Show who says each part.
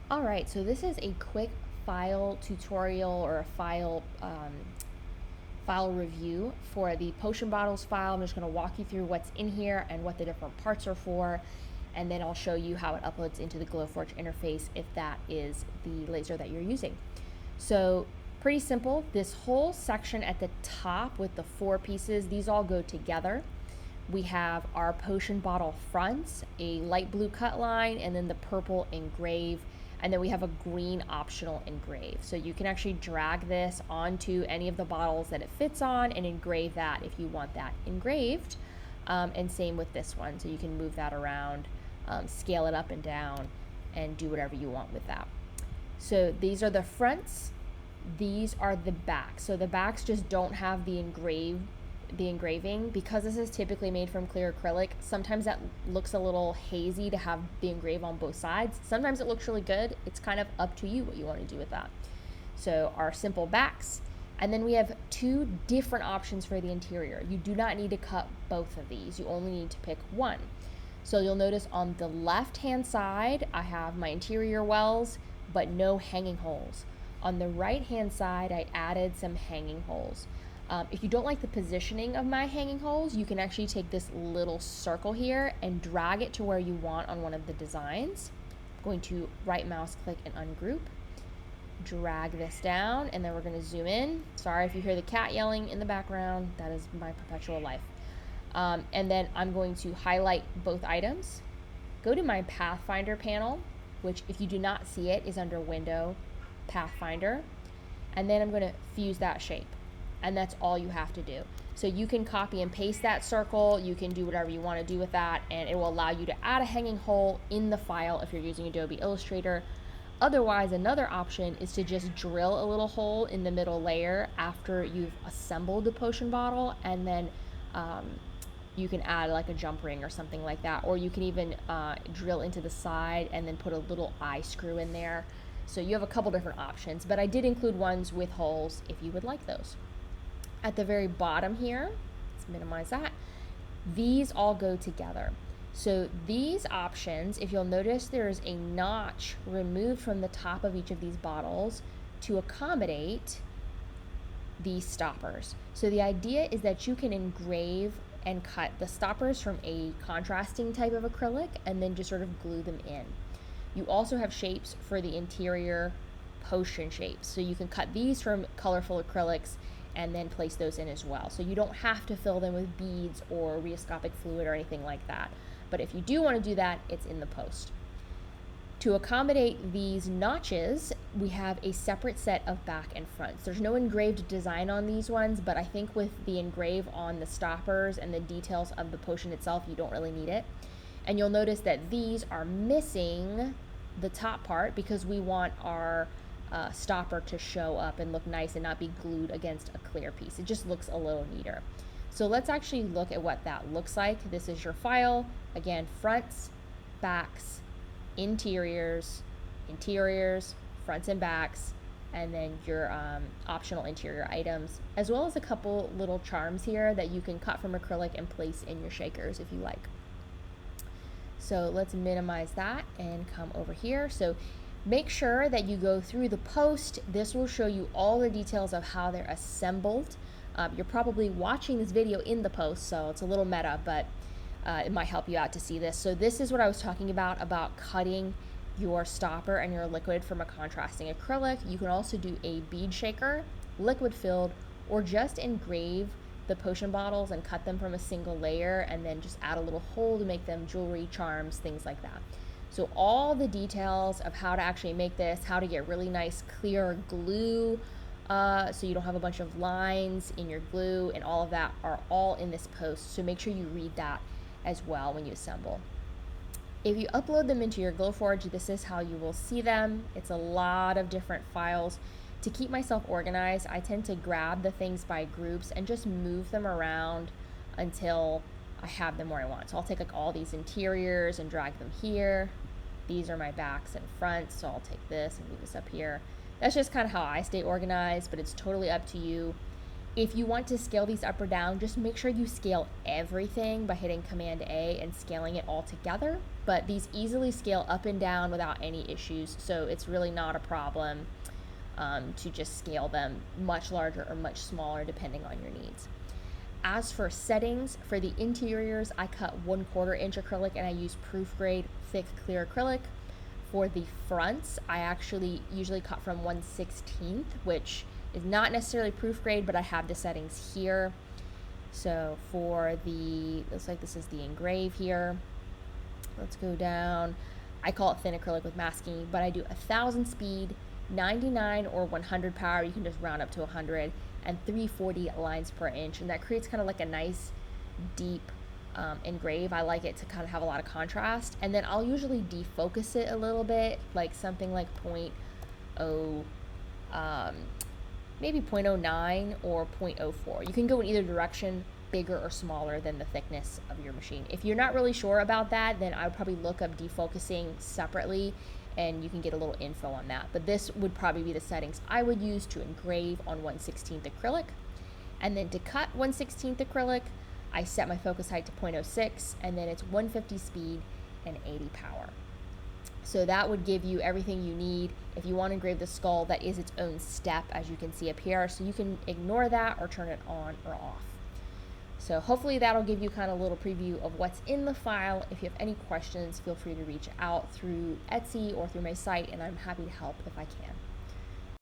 Speaker 1: All right, so this is a quick file tutorial or a file review for the potion bottles file. I'm just going to walk you through what's in here and what the different parts are for, and then I'll show you how it uploads into the Glowforge interface if that is the laser that you're using. So pretty simple. This whole section at the top with the 4 pieces, these all go together. We have our potion bottle fronts, a light blue cut line, and then the purple engrave, and then we have a green optional engrave. So you can actually drag this onto any of the bottles that it fits on and engrave that if you want that engraved. And same with this one, so you can move that around, scale it up and down, and do whatever you want with that. So these are the fronts, these are the backs. So the backs just don't have the engraving because this is typically made from clear acrylic. Sometimes that looks a little hazy to have the engrave on both sides. Sometimes it looks really good. It's kind of up to you what you want to do with that. So our simple backs, and then we have 2 different options for the interior. You do not need to cut both of these. You only need to pick one. So you'll notice on the left hand side I have my interior wells but no hanging holes. On the right hand side I added some hanging holes. If you don't like the positioning of my hanging holes, you can actually take this little circle here and drag it to where you want on one of the designs. I'm going to right mouse click and ungroup. Drag this down, and then we're going to zoom in. Sorry if you hear the cat yelling in the background, that is my perpetual life. And then I'm going to highlight both items. Go to my Pathfinder panel, which if you do not see it is under Window, Pathfinder. And then I'm going to fuse that shape. And that's all you have to do. So you can copy and paste that circle, you can do whatever you want to do with that, and it will allow you to add a hanging hole in the file if you're using Adobe Illustrator. Otherwise, another option is to just drill a little hole in the middle layer after you've assembled the potion bottle, and then you can add like a jump ring or something like that, or you can even drill into the side and then put a little eye screw in there. So you have a couple different options, but I did include ones with holes if you would like those. At the very bottom here, let's minimize that, these all go together. So these options, if you'll notice, there's a notch removed from the top of each of these bottles to accommodate these stoppers. So the idea is that you can engrave and cut the stoppers from a contrasting type of acrylic and then just sort of glue them in. You also have shapes for the interior potion shapes. So you can cut these from colorful acrylics and then place those in as well. So you don't have to fill them with beads or rheoscopic fluid or anything like that. But if you do want to do that, it's in the post. To accommodate these notches, we have a separate set of back and fronts. There's no engraved design on these ones, but I think with the engrave on the stoppers and the details of the potion itself, you don't really need it. And you'll notice that these are missing the top part because we want our stopper to show up and look nice and not be glued against a clear piece. It just looks a little neater. So let's actually look at what that looks like. This is your file. Again, fronts, backs, interiors, fronts and backs, and then your optional interior items, as well as a couple little charms here that you can cut from acrylic and place in your shakers if you like. So let's minimize that and come over here. So make sure that you go through the post. This will show you all the details of how they're assembled. You're probably watching this video in the post, so it's a little meta, but it might help you out to see this. So this is what I was talking about cutting your stopper and your liquid from a contrasting acrylic. You can also do a bead shaker, liquid filled, or just engrave the potion bottles and cut them from a single layer and then just add a little hole to make them jewelry, charms, things like that. So all the details of how to actually make this, how to get really nice clear glue so you don't have a bunch of lines in your glue, and all of that are all in this post. So make sure you read that as well when you assemble. If you upload them into your Glowforge, this is how you will see them. It's a lot of different files. To keep myself organized, I tend to grab the things by groups and just move them around until I have them where I want. So I'll take like all these interiors and drag them here. These are my backs and fronts, so I'll take this and move this up here. That's just kind of how I stay organized, but it's totally up to you. If you want to scale these up or down, just make sure you scale everything by hitting Command A and scaling it all together. but these easily scale up and down without any issues, so it's really not a problem to just scale them much larger or much smaller depending on your needs. As for settings, for the interiors, I cut 1/4 inch acrylic and I use proof grade thick clear acrylic. For the fronts, I actually usually cut from 1/16, which is not necessarily proof grade, but I have the settings here. So for the, looks like this is the engrave here. Let's go down. I call it thin acrylic with masking, but I do 1000 speed, 99 or 100 power. You can just round up to 100, and 340 lines per inch. And that creates kind of like a nice deep engrave. I like it to kind of have a lot of contrast. And then I'll usually defocus it a little bit, like something like maybe 0.09 or 0.04. You can go in either direction, bigger or smaller than the thickness of your machine. If you're not really sure about that, then I would probably look up defocusing separately and you can get a little info on that. But this would probably be the settings I would use to engrave on 1/16 acrylic. And then to cut 1/16 acrylic, I set my focus height to 0.06, and then it's 150 speed and 80 power. So that would give you everything you need. If you want to engrave the skull, that is its own step, as you can see up here. So you can ignore that or turn it on or off. So hopefully that'll give you kind of a little preview of what's in the file. If you have any questions, feel free to reach out through Etsy or through my site, and I'm happy to help if I can.